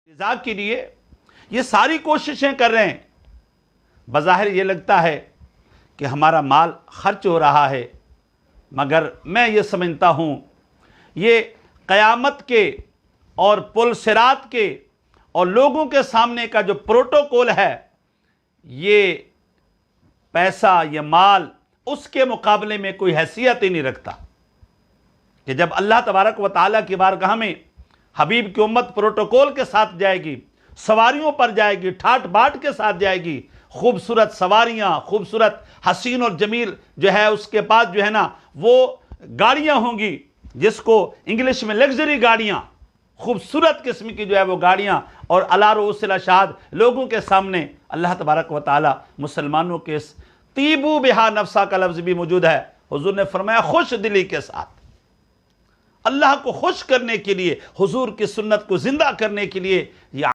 رضا کے لیے یہ ساری کوششیں کر رہے ہیں. بظاہر یہ لگتا ہے کہ ہمارا مال خرچ ہو رہا ہے، مگر میں یہ سمجھتا ہوں یہ قیامت کے اور پل صراط کے اور لوگوں کے سامنے کا جو پروٹوکول ہے، یہ پیسہ، یہ مال اس کے مقابلے میں کوئی حیثیت ہی نہیں رکھتا. کہ جب اللہ تبارک و تعالیٰ کی بارگاہ میں حبیب کی امت پروٹوکول کے ساتھ جائے گی، سواریوں پر جائے گی، ٹھاٹ باٹ کے ساتھ جائے گی، خوبصورت سواریاں، خوبصورت حسین اور جمیل جو ہے اس کے پاس جو ہے نا وہ گاڑیاں ہوں گی، جس کو انگلش میں لگژری گاڑیاں، خوبصورت قسم کی جو ہے وہ گاڑیاں، اور علی رؤوس الاشہاد لوگوں کے سامنے اللہ تبارک و تعالی مسلمانوں کے اس طیبو بہا نفسا کا لفظ بھی موجود ہے. حضور نے فرمایا خوش دلی کے ساتھ، اللہ کو خوش کرنے کے لیے، حضور کی سنت کو زندہ کرنے کے لیے یہ